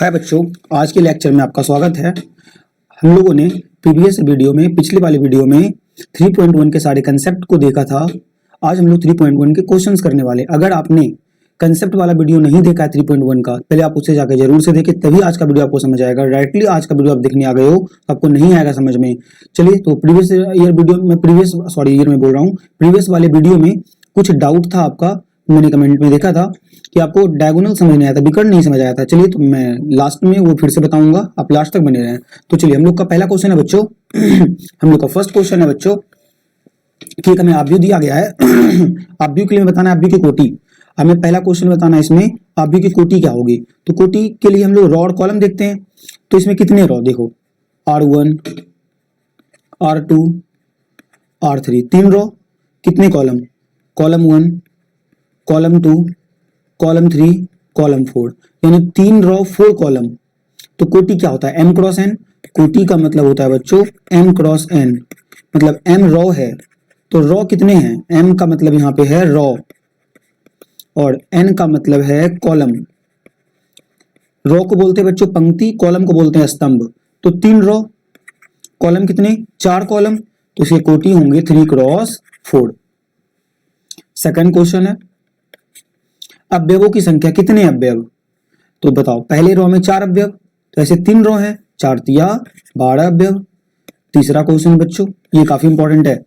हाय बच्चों, आज के लेक्चर में आपका स्वागत है। हम लोगों ने प्रीवियस वीडियो में, पिछले वाले वीडियो में 3.1 के सारे कंसेप्ट को देखा था। आज हम लोग 3.1 के क्वेश्चंस करने वाले। अगर आपने कंसेप्ट वाला वीडियो नहीं देखा है 3.1 का, पहले आप उसे जाकर जरूर से देखें, तभी आज का वीडियो आपको समझ आएगा। डायरेक्टली आज का वीडियो आप देखने आ गए हो तो आपको नहीं आएगा समझ में। चलिए, तो प्रीवियस ईयर में बोल रहा हूँ, प्रीवियस वाले वीडियो में कुछ डाउट था आपका, मैंने कमेंट में देखा था कि आपको डायगोनल समझ नहीं आया था, विकर्ण नहीं समझ आया था। चलिए, तो मैं लास्ट में वो फिर से बताऊंगा, आप लास्ट तक बने रहें। तो चलिए, हम लोग का पहला क्वेश्चन है बच्चों हम लोग का फर्स्ट क्वेश्चन है बच्चों कि हमें आव्यूह दिया गया है आव्यूह के लिए बताना है आव्यूह की कोटि। हमें पहला क्वेश्चन बताना है इसमें आव्यूह की कोटि क्या होगी। तो कोटि के लिए हम लोग रॉ और कॉलम देखते हैं। तो इसमें कितने रॉ देखो, R1 R2 R3, 3 रॉ। कितने column, column 1 column 2 column 3 column 4, यानी 3 रॉ 4 कॉलम। तो कोटि क्या होता है, m क्रॉस n। कोटि का मतलब होता है बच्चों m क्रॉस n, मतलब m रॉ है तो रॉ कितने हैं, m का मतलब यहाँ पे है रॉ और n का मतलब है कॉलम। रॉ को बोलते हैं बच्चों पंक्ति, कॉलम को बोलते हैं स्तंभ। तो 3 रॉ, कॉलम कितने, 4 कॉलम, तो इसके कोटि होंगे 3 क्रॉस 4। सेकंड क्वेश्चन है अवयवों की संख्या, कितने अवयव। तो बताओ, पहले रो में 4 अवयव, तो ऐसे 3 रो है, 4 तिया 12 अवयव। तीसरा क्वेश्चन बच्चों, ये काफी इंपॉर्टेंट है,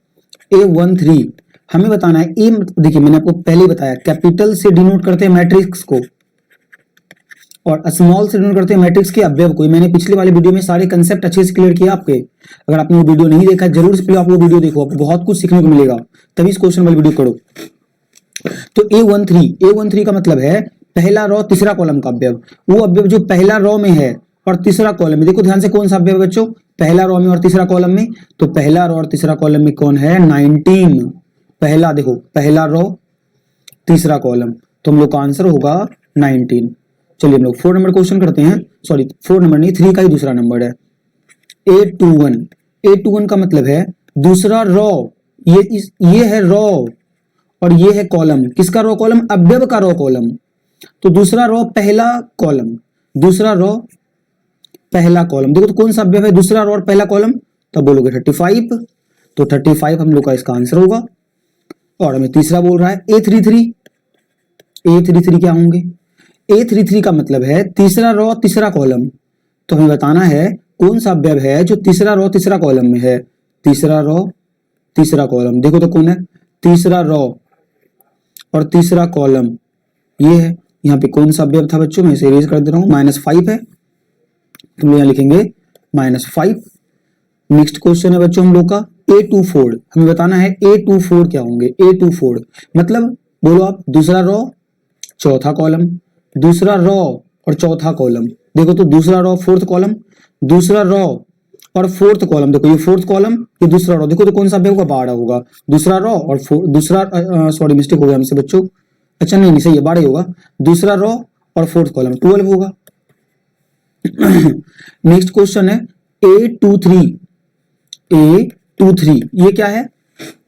A13 हमें बताना है। ए देखिए, मैंने आपको पहले बताया, कैपिटल से डिनोट करते हैं मैट्रिक्स को और स्मॉल से डिनोट करते हैं मैट्रिक्स के अवयव को। मैंने पिछले वाले वीडियो में सारे कंसेप्ट अच्छे से क्लियर किया आपके। अगर आपने वो वीडियो नहीं देखा, जरूर से आप वो वीडियो देखो, आपको बहुत कुछ सीखने को मिलेगा, तभी इस क्वेश्चन वाली वीडियो करो। तो A13 का मतलब है पहला रॉ तीसरा कॉलम का अवयव। वो अवयव जो पहला रॉ में है और तीसरा कॉलम में, देखो ध्यान से कौन सा अवयव है बच्चों, पहला रॉ में और तीसरा कॉलम में। तो पहला रॉ और तीसरा कॉलम में कौन है, 19। पहला देखो, पहला रॉ तीसरा कॉलम, तो हम लोग का आंसर होगा 19। चलिए हम लोग 4 नंबर क्वेश्चन करते हैं। सॉरी, 4 नंबर नहीं, 3 का ही दूसरा नंबर है A21 का मतलब है दूसरा रॉ। ये है रॉ और ये है कॉलम। किसका रो कॉलम, अवयव का रो कॉलम। तो दूसरा रो पहला कॉलम, दूसरा रो पहला कॉलम। देखो तो कौन सा अवयव है, दूसरा रो और पहला कॉलम, तो बोलोगे 35। तो 35 हम लोग का इसका आंसर होगा। और हमें तीसरा बोल रहा है A33 क्या होंगे, A33 का मतलब है तीसरा रो तीसरा कॉलम। तो हमें बताना है कौन सा अवयव है जो तीसरा रो तीसरा कॉलम में है। तीसरा रो तीसरा कॉलम, देखो तो कौन है, तीसरा रो और तीसरा कॉलम ये है। यहाँ पे कौन सा अवयव था बच्चों, मैं इसे इरेज कर दे रहा हूँ, -5 है, तुम यहाँ लिखेंगे -5। नेक्स्ट क्वेश्चन है बच्चों हम लोग का A24। हमें बताना है A24 क्या होंगे। A24 मतलब बोलो आप, दूसरा रॉ चौथा कॉलम, दूसरा रॉ और चौथा कॉलम। देखो तो दूसरा रॉ फोर्थ कॉलम, दूसरा रॉ और फोर्थ कॉलम। देखो ये फोर्थ कॉलम, ये दूसरा रॉ, देखो तो कौन सा अवयव होगा, 12 होगा। दूसरा रॉ और दूसरा सॉरी मिस्टेक हो गया हमसे बच्चों, अच्छा नहीं सही है, 12 होगा। दूसरा रॉ और फोर्थ कॉलम 12 होगा नेक्स्ट क्वेश्चन है A23 ये क्या है,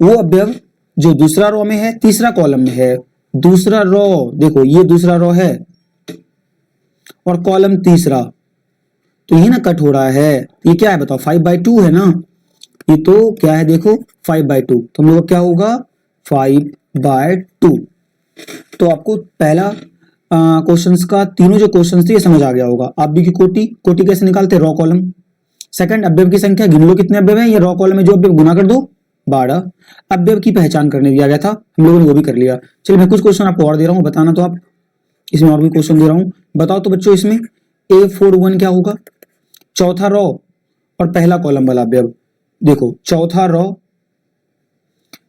वो अवयव जो दूसरा रॉ में है तीसरा कॉलम में है। दूसरा रॉ देखो, ये दूसरा रॉ है और कॉलम तीसरा, तो ये ना कट हो रहा है, ये क्या है बताओ, 5/2 है ना, ये तो क्या है देखो 5/2, तो हम लोग क्या होगा 5/2। तो आपको पहला क्वेश्चंस का तीनों जो क्वेश्चंस थे ये समझ आ गया होगा। आव्यूह की कोटि कैसे निकालते, रॉ कॉलम। सेकंड, अवयव की संख्या, गिन लो कितने अवयव हैं, ये रॉ कॉलम में जो अवयव गुना कर दो 12। अवयव की पहचान करने दिया गया था, हम लोगों ने वो भी कर लिया। चलिए मैं कुछ क्वेश्चन आपको और दे रहा हूँ, बताना तो आप, इसमें और भी क्वेश्चन दे रहा हूँ, बताओ तो बच्चों इसमें A41 क्या होगा, चौथा रॉ और पहला कॉलम वाला अवयव। देखो चौथा रॉ,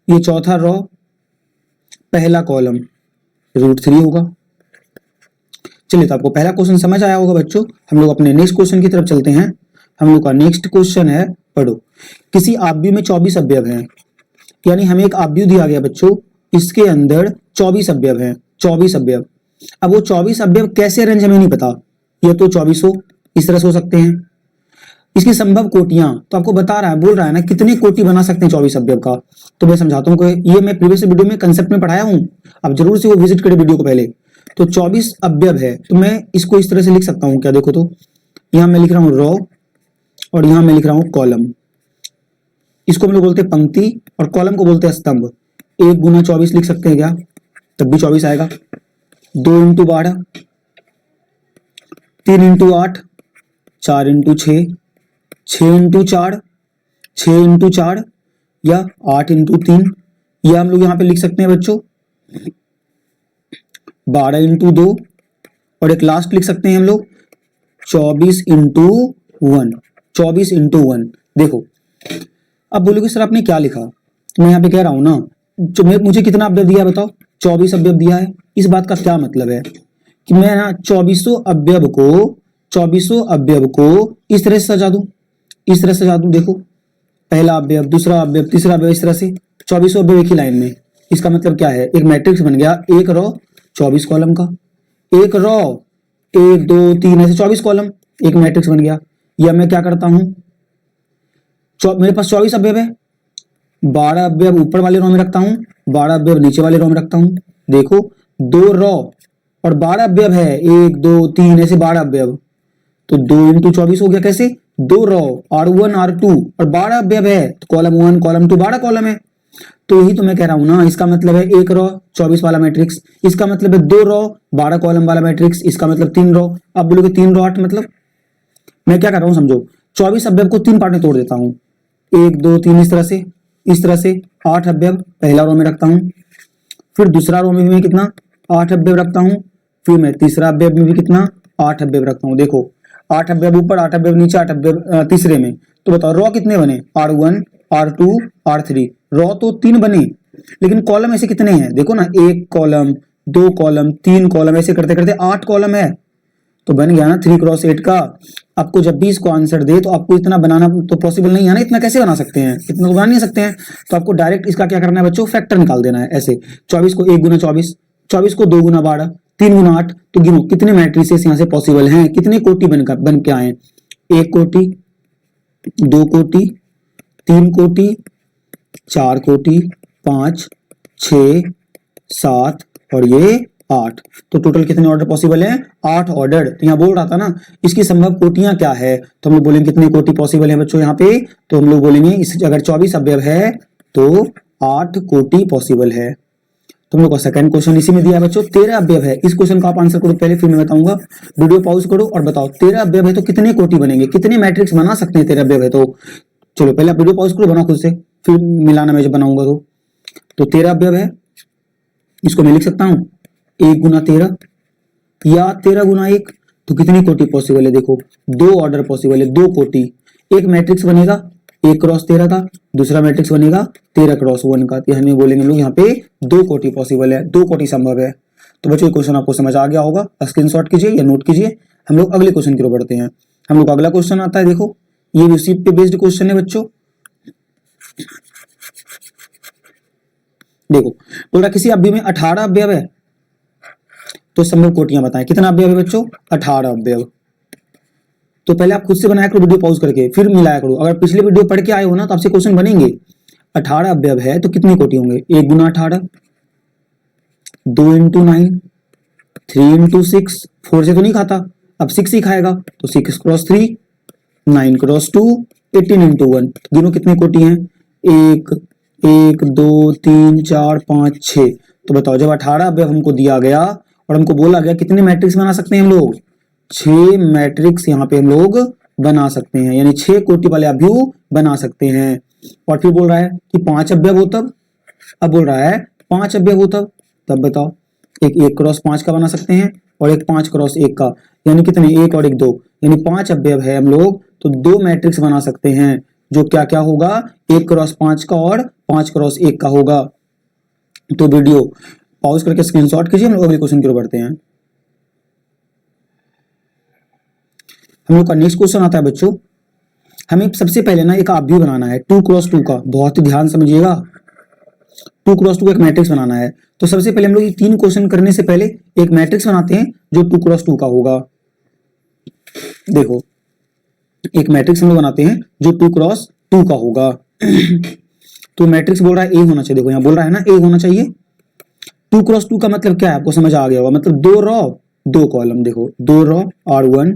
ये चौथा रॉ पहला कॉलम √3 होगा। चलिए, तो आपको पहला क्वेश्चन समझ आया होगा बच्चों। हम लोग अपने नेक्स्ट क्वेश्चन की तरफ चलते हैं। हम लोग का नेक्स्ट क्वेश्चन है, पढ़ो, किसी आव्यूह में 24 अवयव हैं, यानी हमें एक आव्यूह दिया गया बच्चों, इसके अंदर 24 अवयव हैं, 24 अवयव। अब वो 24 अवयव कैसे अरेंज हमें नहीं पता, ये तो 24 इस तरह से हो सकते हैं। इसकी संभव कोटियां, तो आपको बता रहा है, बोल रहा है ना कितने कोटि बना सकते हैं 24 अवयव का। तो मैं समझाता हूँ, ये मैं प्रीवियस वीडियो में कंसेप्ट में पढ़ाया हूँ, आप जरूर से वो विजिट करें वीडियो को पहले। तो 24 अवयव है, तो मैं इसको इस तरह से लिख सकता हूँ क्या, देखो तो यहाँ मैं लिख रहा हूँ रो और यहाँ मैं लिख रहा हूँ कॉलम। इसको हम लोग बोलते हैं पंक्ति और कॉलम को बोलते हैं स्तंभ। 1 गुना 24 लिख सकते हैं क्या, तब भी 24 आएगा। 2 into 12, 3 into 8, 4 into 6, 6 into 4, 6 into 4 या 8 इंटू 3, या हम लोग यहाँ पे लिख सकते हैं बच्चों 12 इंटू 2 और एक लास्ट लिख सकते हैं हम लोग 24 इंटू 1, 24 इंटू 1। देखो अब बोलोगे सर आपने क्या लिखा, तो मैं यहाँ पे कह रहा हूं ना, मुझे कितना अवयव दिया है बताओ, 24 अवयव दिया है। इस बात का क्या मतलब है कि मैं ना 24 अवयव को इस तरह से सजा दूं, इस तरह से सजा दूं। देखो पहला अवयव, दूसरा अवयव, तीसरा अवयव, इस तरह से 24 अवयव एक ही लाइन में। इसका मतलब क्या है, एक मैट्रिक्स बन गया, एक रो 24 कॉलम का, एक रो 1 2 3 ऐसे 24 कॉलम, एक मैट्रिक्स बन गया। या मैं क्या करता हूं, मेरे पास 24 अवयव है, 12 अवयव ऊपर वाले रो में रखता हूं, 12 अवयव नीचे वाले रो में रखता हूं। देखो 2 रो और 12 अवयव है, 1 2 3 ऐसे 12 अवयव, तो 2 इंटू 24 हो गया। कैसे, 2 रो R1 R2 और 12 अवयव है, तो कॉलम 1 कॉलम 2 12 कॉलम है। तो यही तो मैं कह रहा हूं ना, इसका मतलब है 1 रो 24 वाला मैट्रिक्स, इसका मतलब है 2 रो 12 कॉलम वाला मैट्रिक्स, इसका मतलब 3 रो। अब बोलोगे 3 रो 8, मतलब मैं क्या कर रहा हूं समझो, 24 अवयव को 3 पार्ट में तोड़ देता हूं, 1 2 3 इस तरह से, इस तरह से 8 अवयव पहला रो में रखता हूं, फिर दूसरा रो में भी मैं कितना 8 अवयव रखता हूं, फिर मैं तीसरा अवयव में भी कितना 8 अवयव रखता हूं। देखो 8 अवयव ऊपर, 8 अवयव नीचे, 8 अवयव तीसरे में। तो बताओ रो कितने बने, R1 R2 R3, रो तो 3 बने, लेकिन कॉलम ऐसे कितने हैं, देखो ना 1 कॉलम 2 कॉलम 3 कॉलम, ऐसे करते करते 8 कॉलम है। तो बन गया ना 3 क्रॉस 8 का। आपको जब भी इसको आंसर दे तो आपको इतना बनाना तो पॉसिबल नहीं है ना, इतना कैसे बना सकते हैं, इतना तो बना नहीं सकते हैं। तो आपको डायरेक्ट इसका क्या करना है बच्चों, फैक्टर निकाल देना है। ऐसे 24 को 1 गुना 24, 24 को 2 गुना 12, 3 गुना 8, तो गिनो कितने मैट्रिसेस यहाँ से पॉसिबल हैं, कितने कोटि बन के आए, 1 कोटि, 2 कोटि, 3 कोटि, 4 कोटि, 5 6 7 और ये 8। तो टोटल कितने ऑर्डर पॉसिबल है, 8 ऑर्डर। तो यहाँ बोल रहा था ना इसकी संभव कोटियां क्या है, तो हम लोग बोलेंगे कितने कोटि पॉसिबल है बच्चों यहाँ पे, तो हम लोग बोलेंगे इस अगर 24 अवयव है तो 8 कोटि पॉसिबल है। तुम लोग का सेकंड क्वेश्चन इसी में दिया है बच्चों, 13 अवयव है। इस क्वेश्चन का आप आंसर करो पहले, फिर मैं बताऊंगा। वीडियो पॉज करो और बताओ 13 अवयव है तो कितने कोटि बनेंगे, कितने मैट्रिक्स बना सकते हैं 13 अवयव है तो। चलो पहले आप वीडियो पॉज करो, बनाओ खुद से, फिर मिलाना मैं जब बनाऊंगा तो 13 अवयव है, इसको मैं लिख सकता हूं 1 गुना 13 या 13 गुना 1, तो कितनी कोटि पॉसिबल है, देखो 2 ऑर्डर पॉसिबल है, 2 कोटि। एक मैट्रिक्स बनेगा 1 क्रॉस 13 का, दूसरा मैट्रिक्स बनेगा 13 क्रॉस 1 का, तो हमें बोलेंगे लोग यहाँ पे 2 कोटि पॉसिबल है, 2 कोटि संभव है। तो बच्चों ये क्वेश्चन आपको समझ आ गया होगा, स्क्रीनशॉट कीजिए या नोट कीजिए। हम लोग अगले क्वेश्चन की ओर बढ़ते हैं। हम लोग अगला क्वेश्चन आता है, देखो ये भी उसी पे बेस्ड क्वेश्चन है बच्चों। देखो बोल रहा किसी अवयव में 18 अवयव है तो संभव कोटियां बताएं। कितना अवयव है बच्चों, 18 अवयव। तो पहले आप खुद से बनाया करो वीडियो पॉज करके, फिर मिलाया करो। अगर पिछले वीडियो पढ़ के आए हो ना तो आपसे क्वेश्चन बनेंगे। 18 अवयव है तो कितने कोटि होंगे, 1 गुना 18, 2 इंटू 9, 3 इंटू 6, 4 से तो नहीं खाता, अब 6 ही खाएगा, तो 6 क्रॉस 3, 9 क्रॉस 2, 18 इंटू 1। गिनो कितने कोटि हैं, 1 1 2 3 4 5 6। तो बताओ जब 18 अवयव हमको दिया गया और हमको बोला गया कितने मैट्रिक्स बना सकते हैं हम लोग, 6 मैट्रिक्स यहाँ पे हम लोग बना सकते हैं, यानी 6 कोटि वाले अवयव बना सकते हैं। और फिर बोल रहा है कि 5 अवयव हो तब, अब बोल रहा है 5 अवयव हो तब बताओ, एक 1 क्रॉस 5 का बना सकते हैं और एक 5 क्रॉस 1 का, यानी कितने 1 और 1 2, यानी 5 अवयव है हम लोग तो 2 मैट्रिक्स बना सकते हैं जो क्या क्या होगा, 1 क्रॉस 5 का और 5 क्रॉस 1 का होगा। तो वीडियो पॉज करके स्क्रीनशॉट कीजिए, हम लोग अगले क्वेश्चन की ओर बढ़ते हैं। हम लोग का नेक्स्ट क्वेश्चन आता है बच्चों, हमें सबसे पहले ना एक अवयव बनाना है 2 क्रॉस 2 का, बहुत ही ध्यान समझिएगा। 2 क्रॉस 2 का एक मैट्रिक्स बनाना है, तो सबसे पहले हम लोग ये 3 क्वेश्चन करने से पहले एक मैट्रिक्स बनाते हैं जो 2 क्रॉस 2 का होगा। देखो एक मैट्रिक्स हम लोग बनाते हैं जो 2 क्रॉस 2 का होगा। तो मैट्रिक्स बोल रहा है ए होना चाहिए, देखो यहाँ बोल रहा है ना ए होना चाहिए, 2 क्रॉस 2 का मतलब क्या है, आपको समझ आ गया होगा, मतलब 2 रॉ 2 कॉलम। देखो 2 रॉ R1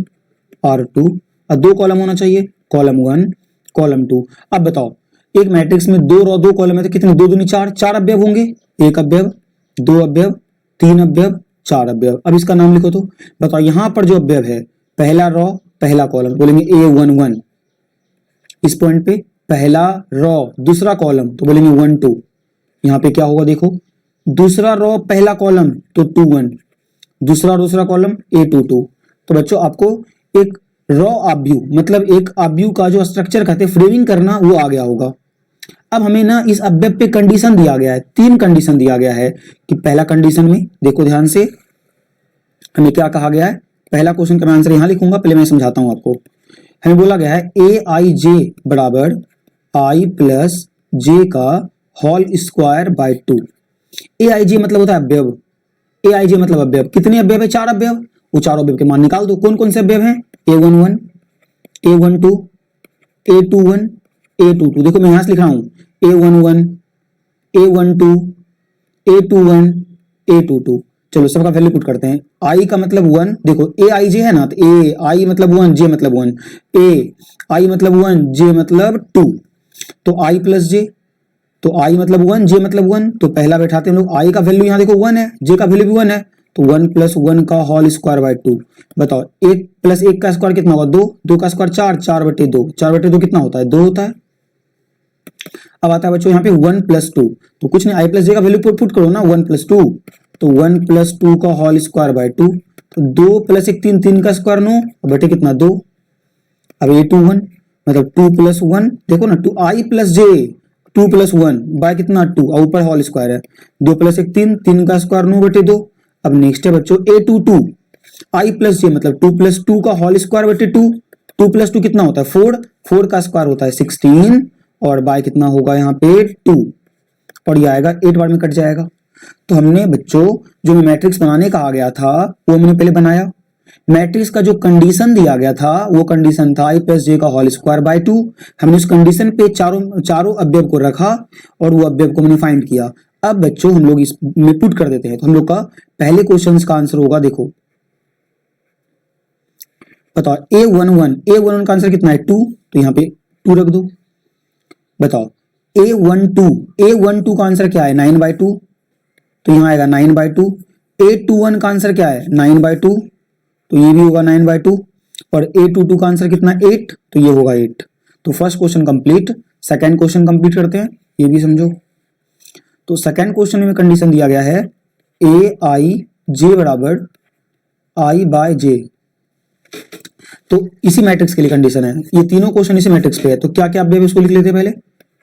R2 और 2 कॉलम होना चाहिए, कॉलम 1 कॉलम 2। अब बताओ एक मैट्रिक्स में 2 रॉ 2 कॉलम है तो कितने, 2 दूनी 4, 4 अवयव होंगे, 1 अवयव 2 अवयव 3 अवयव 4 अवयव। अब इसका नाम लिखो। तो बताओ यहां पर जो अवयव है, पहला रॉ पहला कॉलम, बोलेंगे A11, इस पॉइंट पे पहला रॉ दूसरा कॉलम तो बोलेंगे 1 2। यहाँ पे क्या होगा देखो, दूसरा रॉ पहला कॉलम तो 2 1, दूसरा कॉलम A2 2। तो बच्चों आपको एक रॉ आव्यूह मतलब एक आव्यूह का जो स्ट्रक्चर कहते हैं फ्रेमिंग करना, वो आ गया होगा। अब हमें ना इस अवयव पे कंडीशन दिया गया है, 3 कंडीशन दिया गया है कि पहला कंडीशन में देखो ध्यान से हमें क्या कहा गया है। पहला क्वेश्चन का मैं आंसर यहां लिखूंगा, पहले मैं समझाता हूं आपको। हमें बोला गया है AIJ बराबर I प्लस जे का होल स्क्वायर बाय 2। AIJ मतलब होता है अवयव, AIJ मतलब अवयव। कितने अवयव है, 4 अवयव। वो चारों अवयव के मान निकाल दो। कौन कौन से अवयव हैं, A11 A12 A21 A22। देखो मैं यहां से लिख रहा हूं A11 A12 A21 A22। चलो सबका वैल्यू पुट करते हैं। I का मतलब 1, देखो AIJ है ना, तो A I मतलब 1 J मतलब 1, A I मतलब 1 J मतलब 2, तो I प्लस J, तो I मतलब 1 J मतलब 1। तो पहला बैठाते हैं हम लोग, I का वैल्यू यहाँ देखो 1 है, J का वैल्यू भी 1 है, तो 1 प्लस 1 का होल स्क्वायर बाय 2। बताओ 1 प्लस 1 का स्क्वायर कितना होगा, 2, 2 का स्क्वायर 4, 4 बटे 2, 4 बटे 2 कितना होता है, 2 होता है। अब आता है बच्चों यहाँ पे 1 प्लस 2, तो कुछ नहीं, I प्लस J का वैल्यू पुट करो ना, 1 प्लस 2, तो 1 प्लस 2 का होल स्क्वायर बाय 2, तो 2 प्लस 1 3, 3 का स्क्वायर 9 बटे कितना 2। अब A21 मतलब 2 प्लस 1, देखो ना 2 I plus J 2 plus 1 by कितना 2, और ऊपर होल स्क्वायर है, 2 प्लस 1 3, 3 का स्क्वायर 9 बटे 2। अब नेक्स्ट है बच्चों A22 I प्लस J मतलब 2 प्लस 2 का होल स्क्वायर बटे 2, 2 प्लस 2 कितना होता है 4, 4 का स्क्वायर होता है 16, और बाय कितना होगा यहाँ पे 2, और ये आएगा 8 बार में कट जाएगा। तो हमने बच्चों जो मैट्रिक्स बनाने का आ गया था वो हमने पहले बनाया। मैट्रिक्स का जो कंडीशन दिया गया था वो कंडीशन था I प्लस J का होल स्क्वायर बाय 2। हमने उस कंडीशन पे चारों अवयव को रखा और वो अवयव को हमने फाइंड किया। अब बच्चों हम लोग इसमें पुट कर देते हैं, तो हम लोग का पहले क्वेश्चन का आंसर होगा, देखो बताओ A11 का आंसर कितना है 2, तो यहाँ पे 2 रख दो। बताओ A12 का आंसर क्या है 9 बाय 2, तो यहाँ आएगा 9 बाय 2। A21 का आंसर क्या है 9 बाय 2, तो ये भी होगा 9 बाय 2, और A22 का आंसर कितना 8, तो ये होगा 8। तो first question complete. Second question complete करते हैं, ये भी समझो। तो सेकंड क्वेश्चन में कंडीशन दिया गया है AIJ बराबर I बाय J। तो इसी मैट्रिक्स के लिए कंडीशन है, ये तीनों क्वेश्चन इसी मैट्रिक्स पे है। तो क्या क्या अवयव इसको लिख लेते हैं पहले,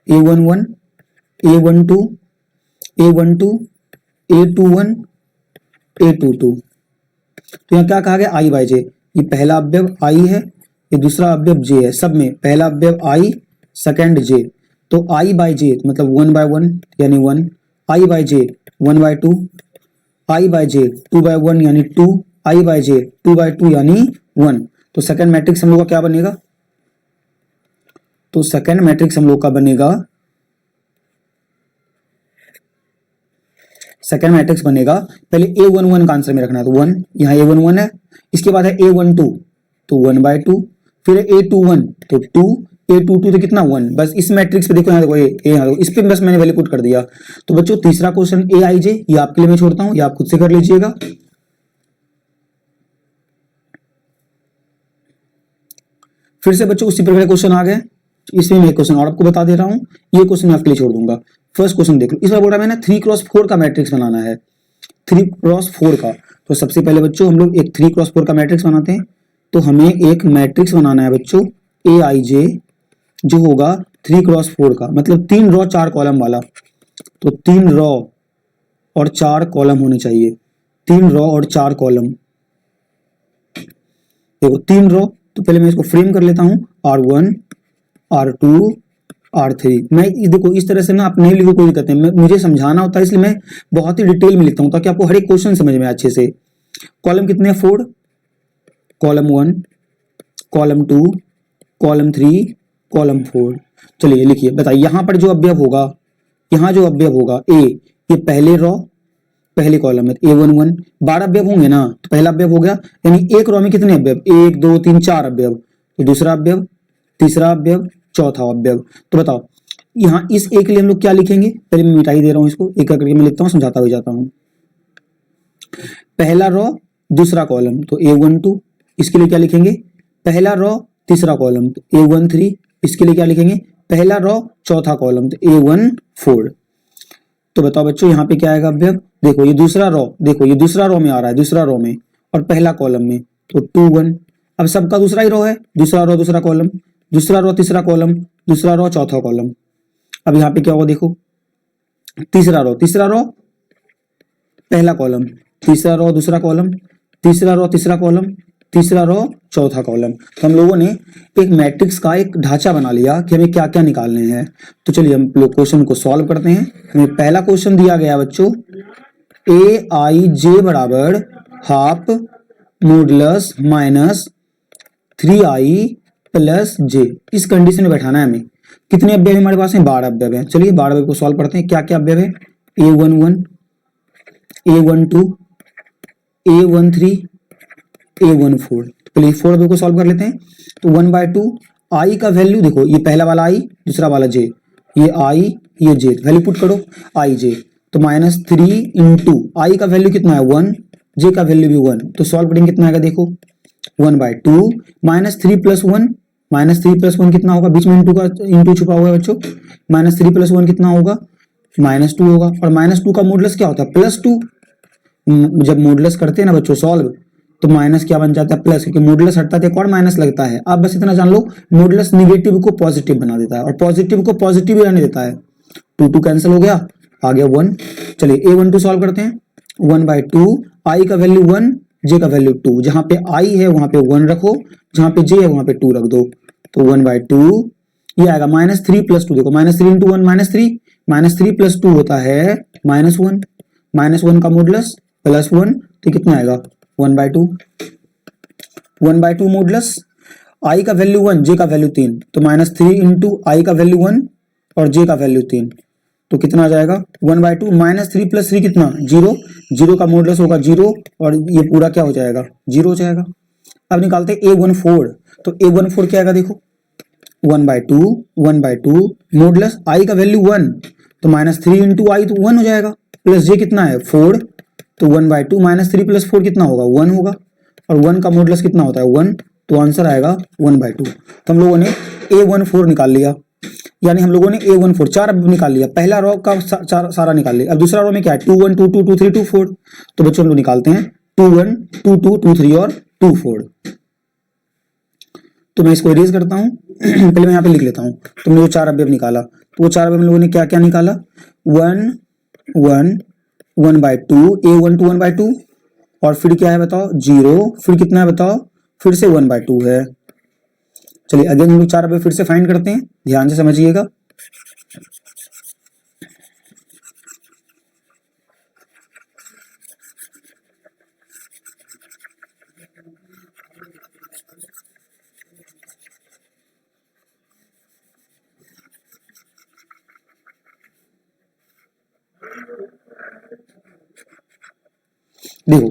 A11 A12 A12 A21 A22। तो यहाँ क्या कहा गया I बाय J, ये पहला अवयव I है, ये दूसरा अवयव J है, सब में पहला अवयव I सेकंड J, तो I बाय J मतलब 1 बाय 1 यानी 1, I by J 1 by 2, I by J 2 by 1 यानी 2, I बाय J 2 बाय 2 यानी 1। तो सेकंड मैट्रिक्स हम लोग का क्या बनेगा, तो सेकंड मैट्रिक्स हम लोग का बनेगा, सेकंड मैट्रिक्स बनेगा, पहले A11 का आंसर में रखना है, तो 1, यहाँ A11 है, इसके बाद है A12 तो 1 बाय 2, फिर A21 तो 2, A22 तो कितना 1। बस इस मैट्रिक्स पे देखो, यहाँ देखो यहाँ देखो, इस पे बस मैंने वैल्यू पुट कर दिया। तो बच्चों तीसरा क्वेश्चन AIJ ये आपके लिए मैं छोड़ता हूँ, ये आप खुद से कर लीजिएगा। फिर से बच्चों उसी प्रकार के क्वेश्चन आ गए, इसमें मैं क्वेश्चन और आपको बता दे रहा हूँ, ये क्वेश्चन मैं आपके लिए छोड़ दूंगा। फर्स्ट क्वेश्चन देख लो, इस बार बोल रहा है मैंने 3x4 का मैट्रिक्स बनाना है, 3x4 का। तो सबसे पहले बच्चों हम लोग एक 3x4 का मैट्रिक्स बनाते हैं। तो हमें एक मैट्रिक्स बनाना है बच्चों AIJ जो होगा 3x4 का, मतलब 3 रॉ 4 कॉलम वाला। तो 3 रॉ और 4 कॉलम होने चाहिए, 3 रॉ और 4 कॉलम। देखो 3 रॉ, तो पहले मैं इसको फ्रेम कर लेता हूं, R1 R2 R3। मैं देखो इस तरह से ना आप नहीं लिखो कोई दिक्कत नहीं, मुझे समझाना होता है इसलिए मैं बहुत ही डिटेल में लिखता हूं ताकि आपको हर एक क्वेश्चन समझ में अच्छे से। कॉलम कितने हैं 4, कॉलम 1 कॉलम 2 कॉलम 3 कॉलम 4। चलिए लिखिए, बताइए यहाँ पर जो अवयव होगा, यहाँ जो अवयव होगा A, ये पहले रॉ पहले कॉलम में A11 12 अवयव होंगे ना, तो पहला अवयव हो गया, यानी एक रो में कितने अवयव, 1 2 3 4 अवयव, तो दूसरा अवयव, तीसरा अवयव, चौथा अवयव। तो बताओ यहाँ इस ए के लिए हम लोग क्या लिखेंगे, पहले मैं मिटाई दे रहा हूँ इसको, एक करके मैं लिखता हूँ, समझाता हुआ जाता हूँ। पहला रो दूसरा कॉलम तो A12, इसके लिए क्या लिखेंगे, पहला रो तीसरा कॉलम तो A13, इसके लिए क्या लिखेंगे, पहला रो चौथा कॉलम तो A14। तो बताओ बच्चों यहाँ पे क्या आएगा अवयव, देखो ये दूसरा रो, देखो ये दूसरा रो में आ रहा है, दूसरा रो में, और पहला कॉलम में तो 2 1। अब सबका दूसरा ही रो है, दूसरा रो दूसरा कॉलम, दूसरा रो तीसरा कॉलम, दूसरा रो चौथा कॉलम। अब यहाँ पे क्या होगा देखो, तीसरा रो पहला कॉलम, तीसरा रो दूसरा कॉलम, तीसरा रो तीसरा कॉलम, तीसरा रो चौथा कॉलम। तो हम लोगों ने एक मैट्रिक्स का एक ढांचा बना लिया कि हमें क्या क्या निकालने हैं। तो चलिए हम लोग क्वेश्चन को सॉल्व करते हैं। हमें पहला क्वेश्चन दिया गया बच्चों, ए आई जे बराबर half modulus minus 3i plus J, इस कंडीशन में बैठाना है हमें। कितने अवयव हमारे पास है, 12 अवयव है। चलिए 12 अवयव को सॉल्व करते हैं। क्या क्या अवयव है, A11, A12, A13, A14। पहले 4 अवयव को सॉल्व कर लेते हैं। तो 1/2 आई का वैल्यू देखो, ये पहला वाला आई, दूसरा वाला जे, ये आई ये जे, वैल्यू पुट करो आई जे, तो -3 इंटू आई का वैल्यू कितना है 1, जे का वैल्यू भी 1, तो सॉल्व करेंगे कितना आएगा देखो 1/2 -3 + 1, -3 + 1 कितना होगा, बीच में इंटू का इंटू छुपा हुआ है बच्चों, -3 + 1 कितना होगा -2 होगा। और -2 का मॉडुलस क्या होता है +2। जब मॉडुलस करते हैं ना बच्चों सॉल्व, तो माइनस क्या बन जाता है प्लस, क्योंकि मॉडुलस हटता है तो एक और माइनस लगता है। आप बस इतना जान लो, मॉडुलस निगेटिव को पॉजिटिव बना देता है और पॉजिटिव को पॉजिटिव ही रहने देता है। 2 कैंसिल हो गया, आ गया 1। चलिए A12 सॉल्व करते हैं। 1/2 आई का वैल्यू 1, जे का वैल्यू 2, जहां पे आई है वहां पे 1 रखो, जहां पे जे है वहां पे 2 रख दो, तो 1/2 ये आएगा -3 + 2, देखो -3 × 1 -3, -3 + 2 होता है -1, -1 का मॉडुलस +1, तो कितना आएगा 1/2। 1/2 मॉडुलस आई का वैल्यू 1, जे का वैल्यू 3, तो -3 इंटू आई का वैल्यू 1 और जे का वैल्यू 3, तो कितना आ जाएगा 1/2। -3 + 3 कितना 0, 0 का मॉडुलस होगा 0 और ये पूरा क्या हो जाएगा 0 हो जाएगा। अब निकालते हैं A14, तो A14 क्या आएगा देखो 1/2 मॉडुलस आई का वैल्यू 1, तो -3 इंटू आई तो 1 हो जाएगा, प्लस जे कितना है 4, तो 1/2 -3 + 4 कितना होगा 1 होगा, और 1 का मॉडुलस कितना होता है 1, तो आंसर आएगा 1/2। तो हम लोगों ने A14 निकाल लिया, यानी हम लोगों ने A14 4 निकाल लिया, पहला रो का सारा निकाल लिया। अब दूसरा रो में क्या है 2 1 2 2 2 3 2 4, तो बच्चों हम लोग निकालते हैं 2 1 2 2 2 3 और 2 4। तो मैं इसको इरेज करता हूं पहले मैं यहाँ पे लिख लेता हूं। तो हमने वो 4 अवयव निकाला, तो वो 4 अवयव हम लोगों ने क्या क्या निकाला 1 1 1/2 A12 1/2, और फिर क्या है बताओ 0, फिर कितना है बताओ, फिर से 1/2 है। चलिए अगेन हम लोग 4 अवयव फिर से फाइंड करते हैं, ध्यान से समझिएगा। देखो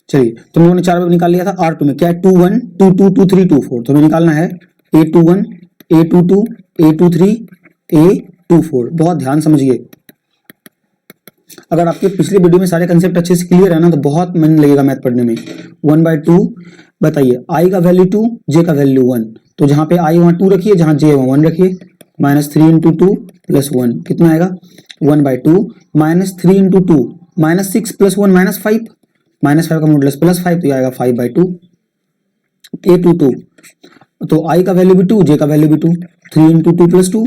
चलिए तो हम लोगों ने 4 अवयव निकाल लिया था। R2 में क्या है 2 1 2 2 2 3 2 4, तो हमें निकालना है A21 A22 A23 A24। बहुत ध्यान समझिए, अगर आपके पिछले वीडियो में सारे कंसेप्ट अच्छे से क्लियर है ना, तो बहुत मन लगेगा मैथ पढ़ने में। 1/2 बताइए, आई का वैल्यू 2, जे का वैल्यू 1, तो जहां पे आई वहां 2 रखिए, जहां जे वहां 1 रखिए, -3 × 2 + 1 कितना आएगा 1/2, -3 × 2 -6 + 1 -5, -5 का मॉडुलस +5, तो ये आएगा 5/2। A22 तो आई का वैल्यू भी 2, जे का वैल्यू भी 2, 3 × 2 + 2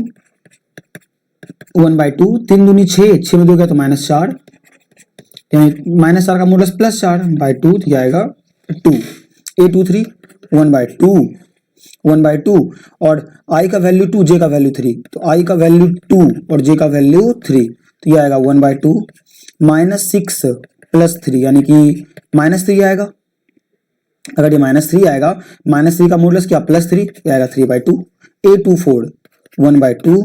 1/2, 3 दूनी 6, 6 में 2 गया तो -4, -4 का मॉडुलस +4/2, तो ये आएगा 2। A23 1/2 और आई का वैल्यू 2, जे का वैल्यू 3, तो आई का वैल्यू 2 और जे का वैल्यू 3, तो ये आएगा 1/2 -6 + 3, यानी कि -3 आएगा। अगर ये -3 आएगा, -3 का मॉडुलस क्या +3, ये आएगा 3/2। A24 1/2,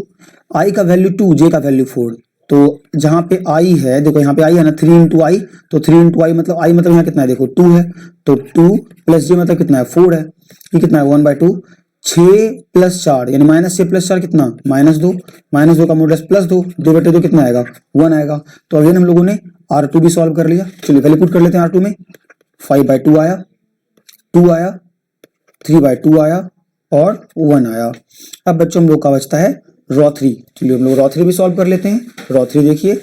आई का वैल्यू 2, जे का वैल्यू 4। तो जहां पे आई है, देखो यहाँ पे आई है ना 3 इंटू आई, तो 3 इंटू आई मतलब आई मतलब यहाँ कितना है, देखो 2 है, तो 2 प्लस जे मतलब कितना है 4 है, ये कितना है 1/2। 6 प्लस 4 यानी -6 प्लस 4 कितना -2, -2 का मॉडुलस +2, 2/2 कितना आएगा 1 आएगा। तो अगेन हम लोगों ने R2 भी सॉल्व कर लिया। चलिए पहले पुट कर लेते हैं R2 में, 5/2 आया, 2 आया, 3/2 आया और 1 आया। अब बच्चों हम लोग का बचता है रॉ 3। चलिए हम लोग रॉ 3 भी सॉल्व कर लेते हैं। रॉ 3 देखिए,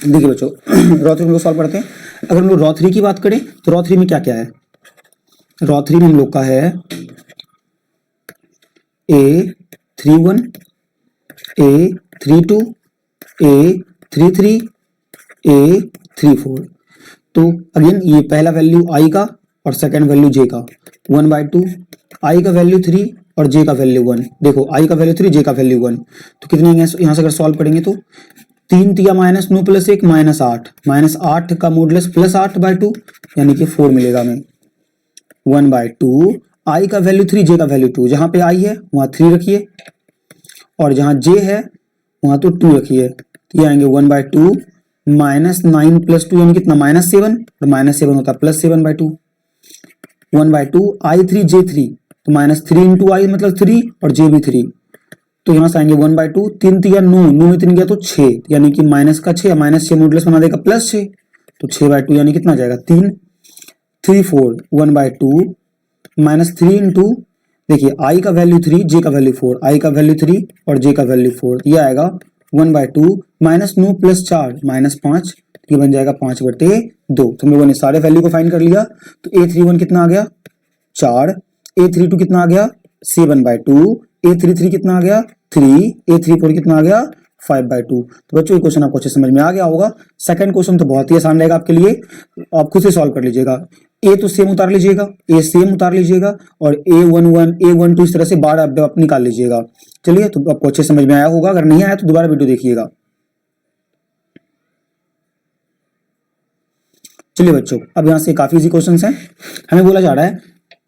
देखिए बच्चों रॉ 3 हम लोग सॉल्व करते हैं। अगर हम लोग रॉ 3 की बात करें तो रॉ 3 में क्या क्या है, रॉ 3 में हम लोग का है A31, A32, A33, A34। तो अगेन ये पहला वैल्यू आई का और सेकंड वैल्यू जे का, 1/2, आई का वैल्यू 3 और जे का वैल्यू 1। देखो आई का वैल्यू 3, जे का वैल्यू 1, तो कितने यहाँ से अगर सॉल्व करेंगे तो 3 तिया -9 + 1 -8, -8 का मॉडुलस +8/2 यानी कि 4 मिलेगा हमें। 1/2, आई का वैल्यू 3, जे का वैल्यू 2, जहां पे आई है वहां 3 रखिए और जहां जे है वहां तो 2 रखिए। ये आएंगे 1/2 -9 + 2 यानी कितना -7, तो -7 होता है +7/2। 1/2 I3 J3, तो -3 इंटू आई मतलब 3 और जे भी 3, तो यहाँ से आएंगे 1/2, 3 तिया 9, 9 में 3 गया तो 6, यानी कि -6, -6 मॉडुलस बना देगा +6, तो 6/2 यानी कितना जाएगा 3। 3 4 1/2 -3 इंटू, देखिए आई का वैल्यू 3, जे का वैल्यू 4, आई का वैल्यू 3 और जे का वैल्यू 4, ये आएगा 1/2 -9 + 4 -5, ये बन जाएगा 5/2। तो हम लोगों ने सारे वैल्यू को फाइंड कर लिया। तो A31 कितना आ गया 4, A32 कितना आ गया 7/2, A33 कितना आ गया 3, A34 कितना आ गया 5/2। तो बच्चों ये क्वेश्चन आपको अच्छे समझ में आ गया होगा। सेकंड क्वेश्चन तो बहुत ही आसान रहेगा आपके लिए, आप खुद से सॉल्व कर लीजिएगा। ए तो सेम उतार लीजिएगा, ए सेम उतार लीजिएगा और A11 A12 इस तरह से 12 आप निकाल लीजिएगा। चलिए तो आपको अच्छे समझ में आया होगा, अगर नहीं आया तो दोबारा वीडियो देखिएगा। चलिए बच्चों अब यहाँ से काफी इजी क्वेश्चन हैं। हमें बोला जा रहा है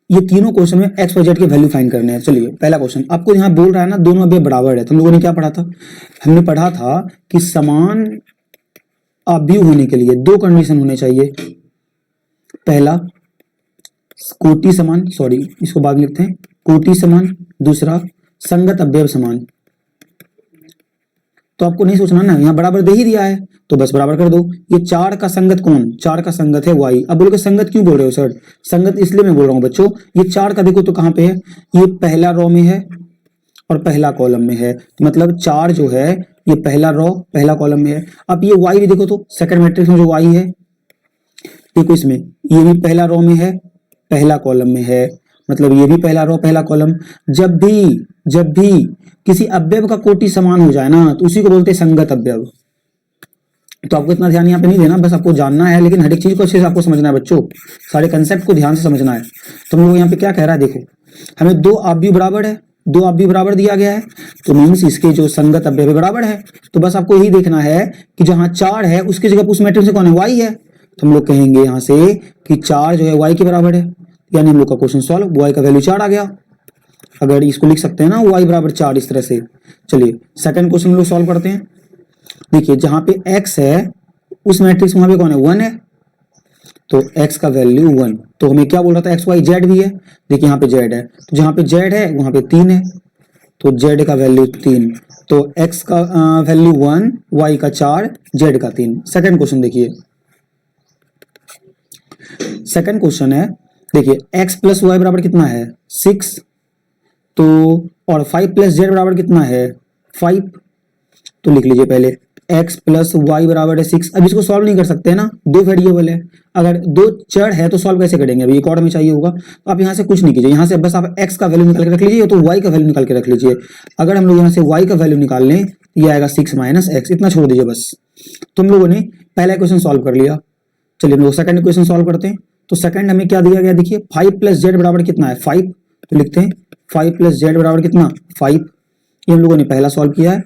ये तीनों क्वेश्चन में एक्स वाई जेड के वैल्यू फाइंड करने हैं। चलिए पहला क्वेश्चन आपको यहाँ बोल रहा है ना दोनों अवयव बराबर है, तो हम लोगों ने क्या पढ़ा था, हमने पढ़ा था कि समान अवयव होने के लिए दो कंडीशन होने चाहिए। पहला कोटि समान, सॉरी इसको बाद में लिखते हैं, कोटि समान, दूसरा संगत अवयव समान। तो आपको नहीं सोचना ना, यहाँ बराबर दे ही दिया है तो बस बराबर कर दो। ये 4 का संगत कौन, 4 का संगत है y। अब बोलोगे संगत क्यों बोल रहे हो सर, संगत इसलिए मैं बोल रहा हूँ बच्चों, ये 4 का देखो तो कहाँ पे है, ये पहला रो में है और पहला कॉलम में है, मतलब 4 जो है ये पहला रो पहला कॉलम में है। अब ये y भी देखो तो सेकंड मैट्रिक्स में जो y है, देखो इसमें ये भी पहला रो में है पहला कॉलम में है, मतलब ये भी पहला रो पहला कॉलम। जब भी किसी अवयव का कोटि समान हो जाए ना तो उसी को बोलते हैं संगत अवयव। तो आपको इतना ध्यान यहाँ पे नहीं देना, बस आपको जानना है, लेकिन हर एक चीज को अच्छे से आपको समझना है बच्चों, सारे कंसेप्ट को ध्यान से समझना है। तो हम लोग यहाँ पे क्या कह रहा है, देखो हमें दो अवयव बराबर है, दो अवयव बराबर दिया गया है, तो मीन्स इसके जो संगत अवयव बराबर है। तो बस आपको यही देखना है कि जहां 4 है उसकी जगह उस मैट्रिक्स से कौन है, y है। तो हम लोग कहेंगे यहाँ से कि 4 जो है y के बराबर है, यानी हम लोग का क्वेश्चन सॉल्व, y का वैल्यू 4 आ गया। अगर इसको लिख सकते हैं ना y बराबर 4 इस तरह से। चलिए सेकंड क्वेश्चन हम लोग सॉल्व करते हैं। देखिए जहां पे x है उस मैट्रिक्स में वहां पे कौन है 1 है, तो x का वैल्यू 1। तो हमें क्या बोल रहा था, x y z भी है, देखिए यहाँ पे z है, तो जहां पे z है वहां पे 3 है, तो z का वैल्यू 3, तो x का वैल्यू 1, y का 4, z का 3। सेकंड क्वेश्चन देखिए, सेकंड क्वेश्चन है, देखिए x प्लस वाई बराबर कितना है 6, तो और 5 प्लस जेड बराबर कितना है 5। तो लिख लीजिए पहले एक्स प्लस वाई बराबर है 6। अब इसको सॉल्व नहीं कर सकते ना, दो वेरिएबल है, अगर दो चर है तो सॉल्व कैसे करेंगे, अभी एक और में चाहिए होगा। तो आप यहाँ से कुछ नहीं कीजिए, यहाँ से बस आप एक्स का वैल्यू निकाल के रख लीजिए तो वाई का वैल्यू निकाल के रख लीजिए। अगर हम लोग यहाँ से वाई का वैल्यू निकाल लें ये आएगा 6 माइनस एक्स, इतना छोड़ दीजिए बस। तो हम लोगों ने पहला इक्वेशन सॉल्व कर लिया। चलिए हम लोग सेकंड इक्वेशन सॉल्व करते हैं। तो सेकंड हमें क्या दिया गया, देखिए 5 प्लस जेड बराबर कितना है 5, तो लिखते हैं 5 प्लस जेड बराबर कितना 5। ये हम लोगों ने पहला सॉल्व किया है।